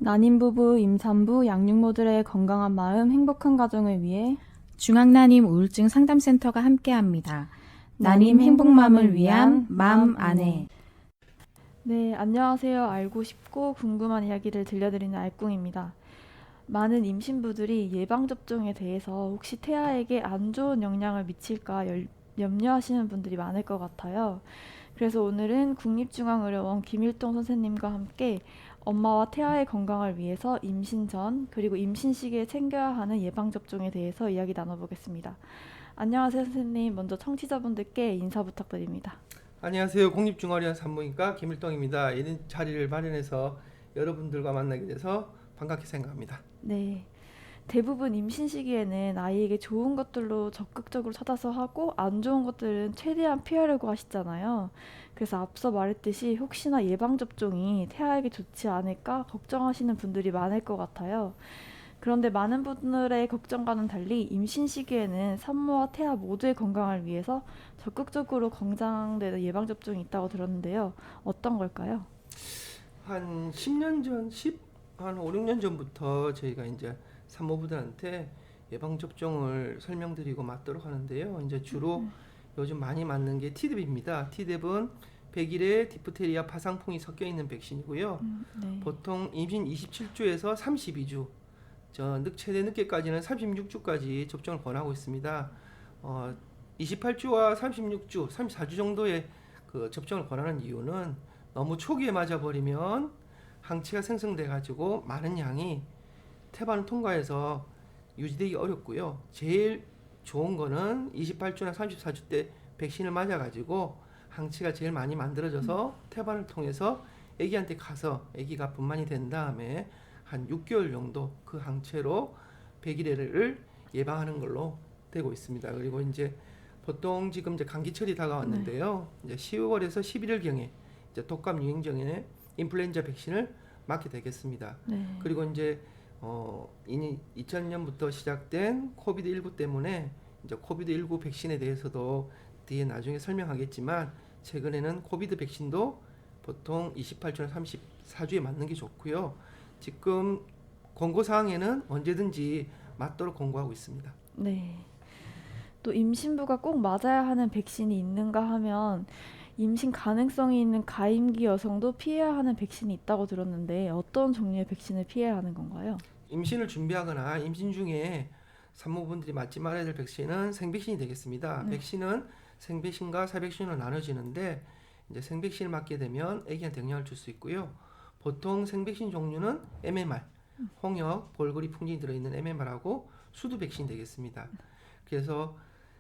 난임부부, 임산부, 양육모들의 건강한 마음, 행복한 가정을 위해 중앙난임 우울증 상담센터가 함께합니다. 난임 난임 행복맘을 위한 맘 안에. 네, 안녕하세요. 알고 싶고 궁금한 이야기를 들려드리는 알꿍입니다. 많은 임신부들이 예방접종에 대해서 혹시 태아에게 안 좋은 영향을 미칠까 염려하시는 분들이 많을 것 같아요. 그래서 오늘은 국립중앙의료원 김일동 선생님과 함께 엄마와 태아의 건강을 위해서 임신 전 그리고 임신 시기에 챙겨야 하는 예방접종에 대해서 이야기 나눠보겠습니다. 안녕하세요, 선생님. 먼저 청취자분들께 인사 부탁드립니다. 안녕하세요. 국립중앙의료원 산부인과 김일동입니다. 이런 자리를 마련해서 여러분들과 만나게 돼서 반갑게 생각합니다. 네. 대부분 임신 시기에는 아이에게 좋은 것들로 적극적으로 찾아서 하고 안 좋은 것들은 최대한 피하려고 하시잖아요. 그래서 앞서 말했듯이 혹시나 예방접종이 태아에게 좋지 않을까 걱정하시는 분들이 많을 것 같아요. 그런데 많은 분들의 걱정과는 달리 임신 시기에는 산모와 태아 모두의 건강을 위해서 적극적으로 권장되는 예방접종이 있다고 들었는데요. 어떤 걸까요? 한 10년 전, 한 5, 6년 전부터 저희가 이제 산모분들한테 예방접종을 설명드리고 맞도록 하는데요. 이제 주로 요즘 많이 맞는 게 Tdap입니다. Tdap은 백일에 디프테리아 파상풍이 섞여 있는 백신이고요. 네. 보통 임신 27주에서 32주, 최대 늦게까지는 36주까지 접종을 권하고 있습니다. 28주와 36주, 34주 정도의 그 접종을 권하는 이유는 너무 초기에 맞아버리면 항체가 생성돼 가지고 많은 양이 태반을 통과해서 유지되기 어렵고요. 제일 좋은 거는 28주나 34주 때 백신을 맞아 가지고 항체가 제일 많이 만들어져서 태반을 통해서 아기한테 가서 아기가 분만이 된 다음에 한 6개월 정도 그 항체로 백일해를 예방하는 걸로 되고 있습니다. 그리고 이제 보통 지금 이제 감기철이 다가왔는데요. 이제 10월에서 11월경에 이제 독감 유행종의 인플루엔자 백신을 맞게 되겠습니다. 네. 그리고 이제 2000년부터 시작된 코비드19 때문에 이제 코비드19 백신에 대해서도 뒤에 나중에 설명하겠지만 최근에는 코비드 백신도 보통 28주나 34주에 맞는 게 좋고요. 지금 권고 사항에는 언제든지 맞도록 권고하고 있습니다. 네. 또 임신부가 꼭 맞아야 하는 백신이 있는가 하면 임신 가능성이 있는 가임기 여성도 피해야 하는 백신이 있다고 들었는데 어떤 종류의 백신을 피해야 하는 건가요? 임신을 준비하거나 임신 중에 산모분들이 맞지 말아야 될 백신은 생백신이 되겠습니다. 네. 백신은 생백신과 사백신으로 나눠지는데 이제 생백신을 맞게 되면 아기한테 영향을 줄 수 있고요. 보통 생백신 종류는 MMR, 홍역, 볼거리 풍진이 들어있는 MMR하고 수두 백신 되겠습니다. 그래서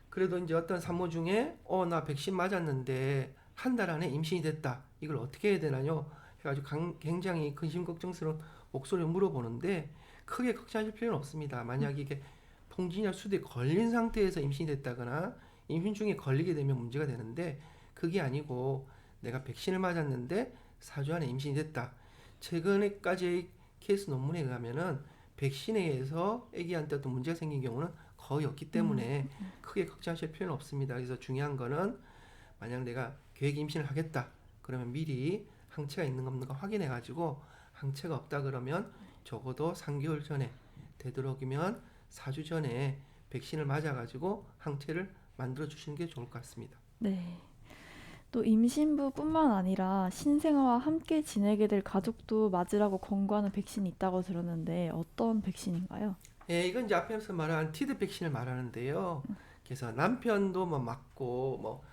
그래도 이제 어떤 산모 중에 나 백신 맞았는데 한 달 안에 임신이 됐다. 이걸 어떻게 해야 되나요? 해가지고 굉장히 근심 걱정스러운 목소리를 물어보는데 크게 걱정하실 필요는 없습니다. 만약 이게 풍진이나 수두에 걸린 상태에서 임신이 됐다거나 임신 중에 걸리게 되면 문제가 되는데 그게 아니고 내가 백신을 맞았는데 4주 안에 임신이 됐다. 최근에까지의 케이스 논문에 의하면은 백신에 의해서 아기한테 어떤 문제가 생긴 경우는 거의 없기 때문에 크게 걱정하실 필요는 없습니다. 그래서 중요한 거는 만약 내가 계획 임신을 하겠다. 그러면 미리 항체가 있는 가 없는 가 확인해 가지고 항체가 없다 그러면 적어도 3개월 전에 되도록이면 4주 전에 백신을 맞아 가지고 항체를 만들어 주시는 게 좋을 것 같습니다. 네. 또 임신부뿐만 아니라 신생아와 함께 지내게 될 가족도 맞으라고 권고하는 백신이 있다고 들었는데 어떤 백신인가요? 예, 이건 이제 앞에서 말한 티드 백신을 말하는데요. 그래서 남편도 뭐 맞고 뭐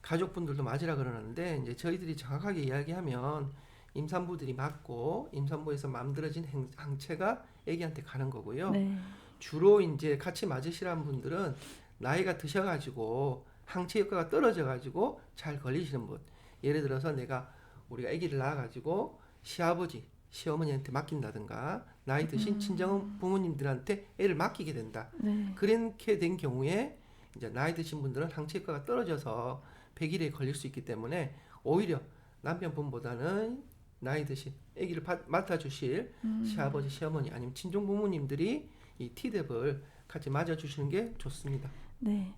가족분들도 맞으라 그러는데 이제 저희들이 정확하게 이야기하면 임산부들이 맞고 임산부에서 만들어진 항체가 아기한테 가는 거고요. 네. 주로 이제 같이 맞으시라는 분들은 나이가 드셔가지고 항체 효과가 떨어져가지고 잘 걸리시는 분. 예를 들어서 우리가 아기를 낳아가지고 시아버지, 시어머니한테 맡긴다든가 나이 드신 친정 부모님들한테 애를 맡기게 된다. 네. 그렇게 된 경우에 이제 나이 드신 분들은 항체 효과가 떨어져서 100일에 걸릴 수 있기 때문에 오히려 남편분보다는 나이 드신 아기를 맡아주실 시아버지, 시어머니 아니면 친정 부모님들이 이 T뎁을 같이 맞아주시는 게 좋습니다. 네.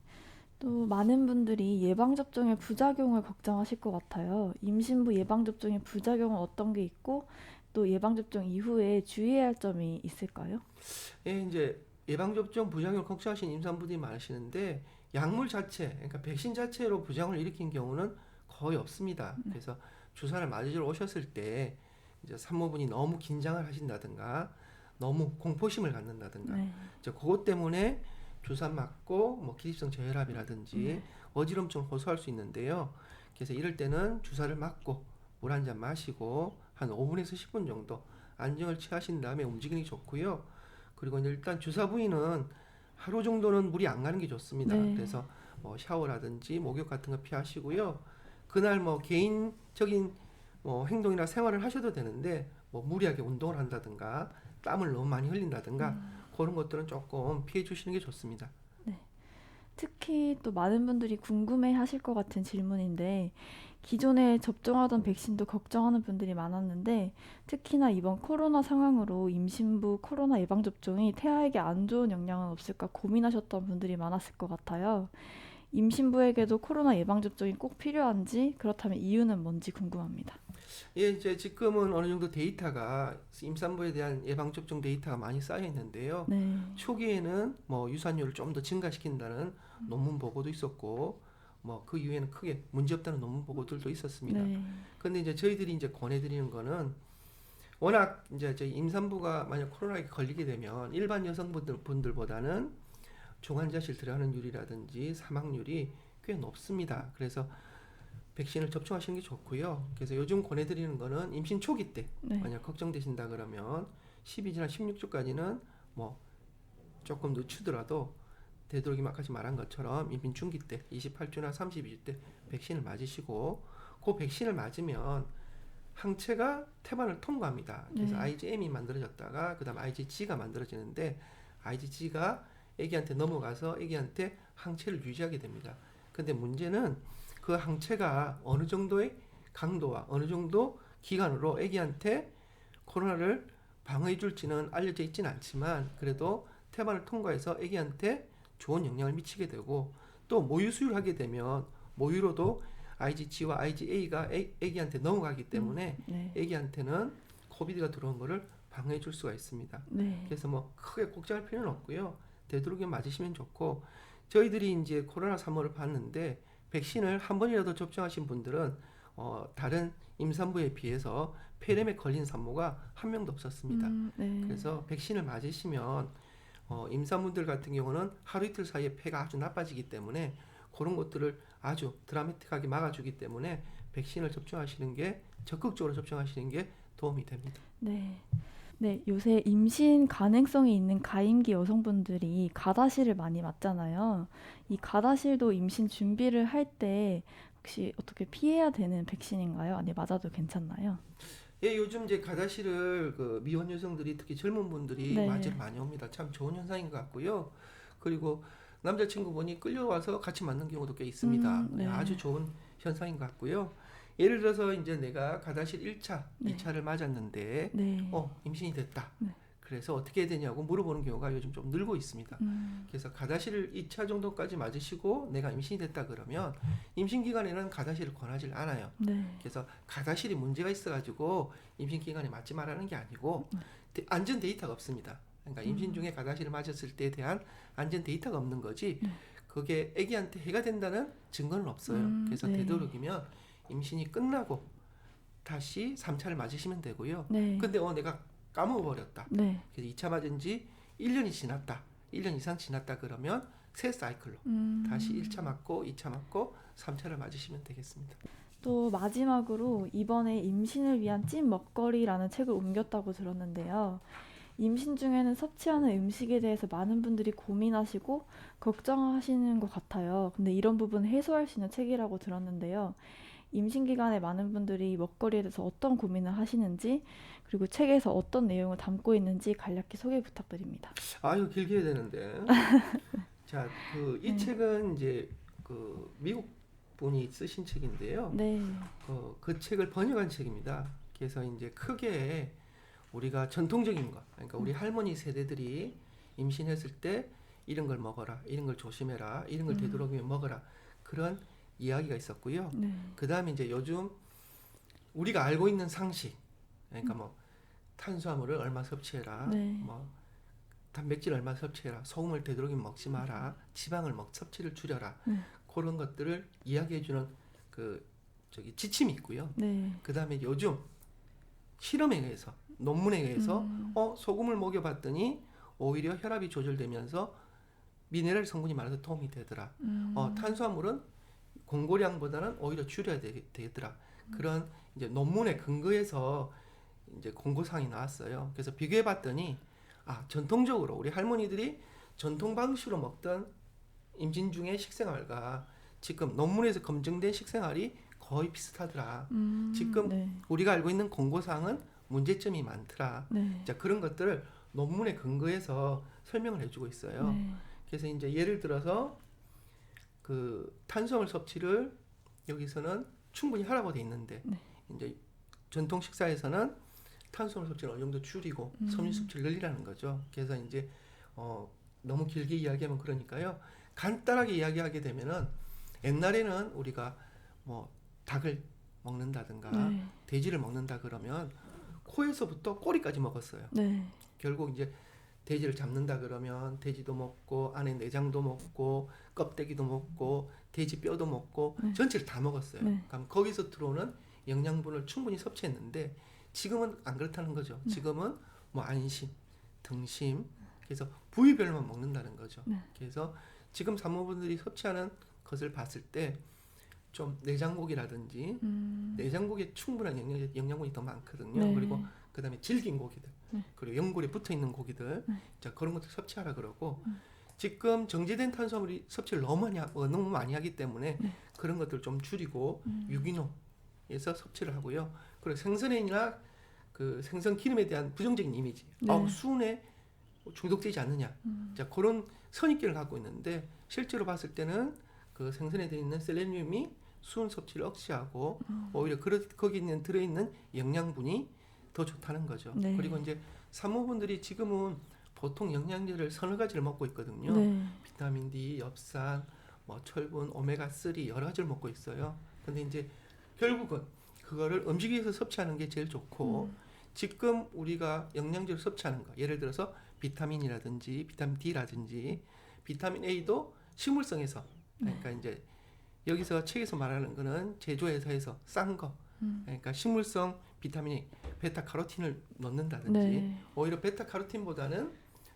또 많은 분들이 예방접종의 부작용을 걱정하실 것 같아요. 임신부 예방접종의 부작용은 어떤 게 있고 또 예방접종 이후에 주의해야 할 점이 있을까요? 예, 이제 예방접종 부작용을 걱정하시는 임산부들이 많으시는데 약물 자체, 그러니까 백신 자체로 부작용을 일으킨 경우는 거의 없습니다. 그래서 주사를 맞으러 오셨을 때 이제 산모분이 너무 긴장을 하신다든가 너무 공포심을 갖는다든가 네. 이제 그것 때문에 주사 맞고 뭐 기립성 저혈압이라든지 어지럼증을 호소할 수 있는데요. 그래서 이럴 때는 주사를 맞고 물 한 잔 마시고 한 5분에서 10분 정도 안정을 취하신 다음에 움직이는 게 좋고요. 그리고 일단 주사 부위는 하루 정도는 물이 안 가는 게 좋습니다. 네. 그래서 뭐 샤워라든지 목욕 같은 거 피하시고요. 그날 뭐 개인적인 뭐 행동이나 생활을 하셔도 되는데 뭐 무리하게 운동을 한다든가 땀을 너무 많이 흘린다든가 그런 것들은 조금 피해 주시는 게 좋습니다. 특히 또 많은 분들이 궁금해 하실 것 같은 질문인데 기존에 접종하던 백신도 걱정하는 분들이 많았는데 특히나 이번 코로나 상황으로 임신부 코로나 예방접종이 태아에게 안 좋은 영향은 없을까 고민하셨던 분들이 많았을 것 같아요. 임신부에게도 코로나 예방접종이 꼭 필요한지 그렇다면 이유는 뭔지 궁금합니다. 예, 이제 지금은 어느 정도 데이터가 임산부에 대한 예방접종 데이터가 많이 쌓여 있는데요. 네. 초기에는 뭐 유산율을 좀 더 증가시킨다는 논문 보고도 있었고, 뭐 그 이후에는 크게 문제 없다는 논문 보고들도 있었습니다. 네. 근데 이제 저희들이 이제 권해드리는 거는 워낙 이제 저희 임산부가 만약 코로나에 걸리게 되면 일반 여성분들보다는 중환자실 들어가는 율이라든지 사망률이 꽤 높습니다. 그래서 백신을 접종하시는 게 좋고요. 그래서 요즘 권해드리는 거는 임신 초기 때 네. 만약 걱정되신다 그러면 12주나 16주까지는 뭐 조금 늦추더라도 되도록이면 아까 말한 것처럼 임신 중기 때 28주나 32주 때 백신을 맞으시고 그 백신을 맞으면 항체가 태반을 통과합니다. 그래서 네. IgM이 만들어졌다가 그다음 IgG가 만들어지는데 IgG가 아기한테 넘어가서 아기한테 항체를 유지하게 됩니다. 근데 문제는 그 항체가 어느 정도의 강도와 어느 정도 기간으로 아기한테 코로나를 방어해 줄지는 알려져 있지는 않지만 그래도 태반을 통과해서 아기한테 좋은 영향을 미치게 되고 또 모유 수유를 하게 되면 모유로도 IgG와 IgA가 아기한테 넘어가기 때문에 네. 아기한테는 코비드가 들어온 거를 방어해 줄 수가 있습니다. 네. 그래서 뭐 크게 걱정할 필요는 없고요. 되도록이면 맞으시면 좋고 저희들이 이제 코로나 산모를 봤는데 백신을 한 번이라도 접종하신 분들은 다른 임산부에 비해서 폐렴에 걸린 산모가 한 명도 없었습니다. 네. 그래서 백신을 맞으시면 임산부들 같은 경우는 하루 이틀 사이에 폐가 아주 나빠지기 때문에 그런 것들을 아주 드라마틱하게 막아주기 때문에 백신을 접종하시는 게 적극적으로 접종하시는 게 도움이 됩니다. 네. 네, 요새 임신 가능성이 있는 가임기 여성분들이 가다실을 많이 맞잖아요. 이 가다실도 임신 준비를 할 때 혹시 어떻게 피해야 되는 백신인가요? 아니, 맞아도 괜찮나요? 예, 요즘 이제 가다실을 그 미혼 여성들이 특히 젊은 분들이 네. 맞으러 많이 옵니다. 참 좋은 현상인 것 같고요. 그리고 남자친구분이 끌려와서 같이 맞는 경우도 꽤 있습니다. 네. 아주 좋은 현상인 것 같고요. 예를 들어서 이제 내가 가다실 1차, 네. 2차를 맞았는데 네. 임신이 됐다. 네. 그래서 어떻게 해야 되냐고 물어보는 경우가 요즘 좀 늘고 있습니다. 음, 그래서 가다실을 2차 정도까지 맞으시고 내가 임신이 됐다 그러면 임신 기간에는 가다실을 권하지 않아요. 네. 그래서 가다실이 문제가 있어가지고 임신 기간에 맞지 말라는 게 아니고 안전 데이터가 없습니다. 그러니까 임신 중에 가다실을 맞았을 때에 대한 안전 데이터가 없는 거지 그게 아기한테 해가 된다는 증거는 없어요. 그래서 네. 되도록이면 임신이 끝나고 다시 3차를 맞으시면 되고요. 네. 근데 내가 까먹어버렸다. 네. 그래서 2차 맞은 지 1년이 지났다. 1년 이상 지났다 그러면 새 사이클로 다시 1차 맞고 2차 맞고 3차를 맞으시면 되겠습니다. 또 마지막으로 이번에 임신을 위한 찐 먹거리라는 책을 옮겼다고 들었는데요. 임신 중에는 섭취하는 음식에 대해서 많은 분들이 고민하시고 걱정하시는 것 같아요. 근데 이런 부분 해소할 수 있는 책이라고 들었는데요. 임신 기간에 많은 분들이 먹거리에 대해서 어떤 고민을 하시는지 그리고 책에서 어떤 내용을 담고 있는지 간략히 소개 부탁드립니다. 아유 길게 해야 되는데. 자, 이 책은 이제 그 미국 분이 쓰신 책인데요. 네. 그 책을 번역한 책입니다. 그래서 이제 크게 우리가 전통적인 거, 그러니까 우리 할머니 세대들이 임신했을 때 이런 걸 먹어라, 이런 걸 조심해라, 이런 걸 되도록이면 먹어라 그런 이야기가 있었고요. 네. 그 다음에 이제 요즘 우리가 알고 있는 상식, 그러니까 뭐 탄수화물을 얼마 섭취해라, 네. 뭐 단백질 얼마 섭취해라, 소금을 되도록이면 먹지 마라, 지방을 섭취를 줄여라. 그런 것들을 이야기해주는 그 지침이 있고요. 네. 그 다음에 요즘 실험에 의해서 논문에 의해서 소금을 먹여봤더니 오히려 혈압이 조절되면서 미네랄 성분이 많아서 도움이 되더라. 탄수화물은 공고량보다는 오히려 줄여야 되더라. 그런 이제 논문에 근거해서 이제 공고사항이 나왔어요. 그래서 비교해봤더니 전통적으로 우리 할머니들이 전통 방식으로 먹던 임신 중의 식생활과 지금 논문에서 검증된 식생활이 거의 비슷하더라. 지금 네. 우리가 알고 있는 공고사항은 문제점이 많더라. 네. 자, 그런 것들을 논문에 근거해서 설명을 해주고 있어요. 네. 그래서 이제 예를 들어서 그 탄수화물 섭취를 여기서는 충분히 하라고 돼 있는데 네. 이제 전통 식사에서는 탄수화물 섭취를 어느 정도 줄이고 섬유 섭취를 늘리라는 거죠. 그래서 이제 너무 길게 이야기하면 그러니까요. 간단하게 이야기하게 되면은 옛날에는 우리가 뭐 닭을 먹는다든가 네. 돼지를 먹는다 그러면 코에서부터 꼬리까지 먹었어요. 네. 결국 이제 돼지를 잡는다 그러면 돼지도 먹고 안에 내장도 먹고 껍데기도 먹고 돼지 뼈도 먹고 전체를 다 먹었어요. 네. 그럼 거기서 들어오는 영양분을 충분히 섭취했는데 지금은 안 그렇다는 거죠. 지금은 뭐 안심, 등심, 그래서 부위별로만 먹는다는 거죠. 네. 그래서 지금 산모분들이 섭취하는 것을 봤을 때 좀 내장고기라든지 내장고기에 충분한 영양분이 더 많거든요. 네. 그리고 그다음에 질긴 고기들, 네. 그리고 연골에 붙어 있는 고기들, 자 그런 것들 섭취하라 그러고 지금 정제된 탄수화물이 섭취를 너무 많이 하기 때문에 그런 것들 좀 줄이고 유기농에서 섭취를 하고요. 그리고 생선이나 그 생선 기름에 대한 부정적인 이미지, 네. 수은에 중독되지 않느냐, 자 그런 선입견을 갖고 있는데 실제로 봤을 때는 그 생선에 들어있는 셀레늄이 수은 섭취를 억제하고 오히려 거기 들어있는 영양분이 더 좋다는 거죠. 네. 그리고 이제 산모분들이 지금은 보통 영양제를 서너 가지를 먹고 있거든요. 네. 비타민 D, 엽산, 뭐 철분, 오메가 3 여러 가지를 먹고 있어요. 근데 이제 결국은 그거를 음식에서 섭취하는 게 제일 좋고 지금 우리가 영양제를 섭취하는 거, 예를 들어서 비타민이라든지 비타민 D라든지 비타민 A도 식물성에서 그러니까 이제 여기서 책에서 말하는 거는 제조회사에서 싼 거, 그러니까 식물성 비타민 A, 베타카로틴을 넣는다든지 네. 오히려 베타카로틴보다는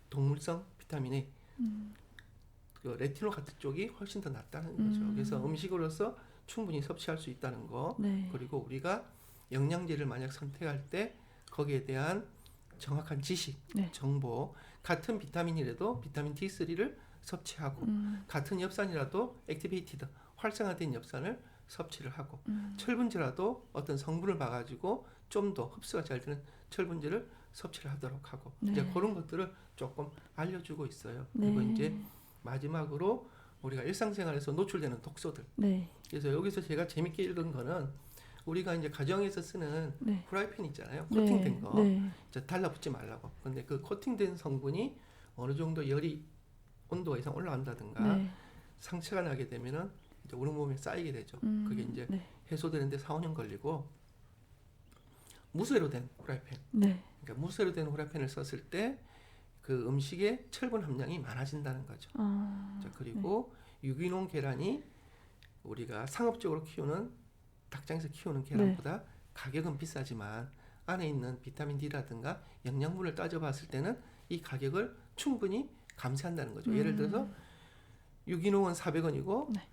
동물성 비타민 A, 그 레티놀 같은 쪽이 훨씬 더 낫다는 거죠. 그래서 음식으로서 충분히 섭취할 수 있다는 거. 네. 그리고 우리가 영양제를 만약 선택할 때 거기에 대한 정확한 지식, 네. 정보, 같은 비타민이라도 비타민 D3를 섭취하고 같은 엽산이라도 액티베이티드, 활성화된 엽산을 섭취를 하고 철분제라도 어떤 성분을 봐가지고 좀 더 흡수가 잘 되는 철분제를 섭취를 하도록 하고 네. 이제 그런 것들을 조금 알려주고 있어요. 네. 그리고 이제 마지막으로 우리가 일상생활에서 노출되는 독소들. 네. 그래서 여기서 제가 재밌게 읽은 거는 우리가 이제 가정에서 쓰는 네. 프라이팬 있잖아요. 코팅된 거. 네. 이제 달라붙지 말라고. 근데 그 코팅된 성분이 어느 정도 온도가 이상 올라간다든가 네. 상처가 나게 되면은 이제 우리 몸에 쌓이게 되죠. 그게 이제 네. 해소되는데 4~5년 걸리고 무쇠로 된 후라이팬. 네. 그러니까 무쇠로 된 후라이팬을 썼을 때 그 음식의 철분 함량이 많아진다는 거죠. 자, 그리고 유기농 계란이 우리가 상업적으로 키우는 닭장에서 키우는 계란보다 가격은 비싸지만 안에 있는 비타민 D라든가 영양분을 따져봤을 때는 이 가격을 충분히 감세한다는 거죠. 예를 들어서 유기농은 400원이고 네.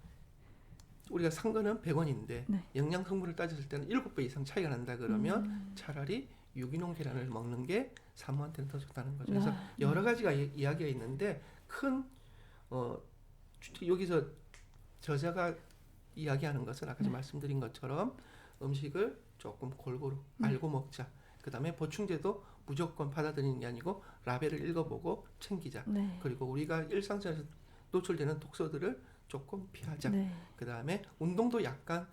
우리가 산 거는 100원인데 네. 영양 성분을 따졌을 때는 7배 이상 차이가 난다 그러면 차라리 유기농 계란을 먹는 게 산모한테는 더 좋다는 거죠. 그래서 여러 가지가 이야기가 있는데 큰 여기서 저자가 이야기하는 것은 아까 말씀드린 것처럼 음식을 조금 골고루 알고 먹자. 그 다음에 보충제도 무조건 받아들이는 게 아니고 라벨을 읽어보고 챙기자. 네. 그리고 우리가 일상생활에서 노출되는 독소들을 조금 피하자. 네. 그 다음에 운동도 약간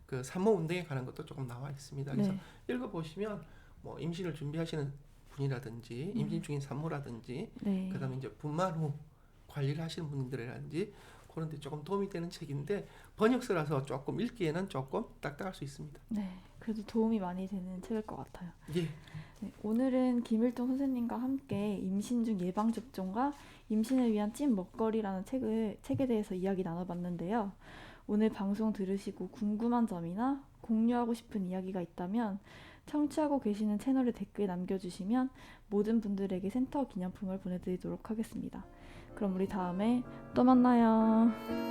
그 산모 운동에 관한 것도 조금 나와 있습니다. 그래서 읽어보시면 뭐 임신을 준비하시는 분이라든지 임신 중인 산모라든지 네. 그 다음에 이제 분만 후 관리를 하시는 분들이라든지 그런 데 조금 도움이 되는 책인데 번역서라서 조금 읽기에는 조금 딱딱할 수 있습니다. 네. 그래도 도움이 많이 되는 책일 것 같아요. 예. 네. 오늘은 김일동 선생님과 함께 임신 중 예방접종과 임신을 위한 찐 먹거리라는 책에 대해서 이야기 나눠봤는데요. 오늘 방송 들으시고 궁금한 점이나 공유하고 싶은 이야기가 있다면 청취하고 계시는 채널에 댓글 남겨주시면 모든 분들에게 센터 기념품을 보내드리도록 하겠습니다. 그럼 우리 다음에 또 만나요.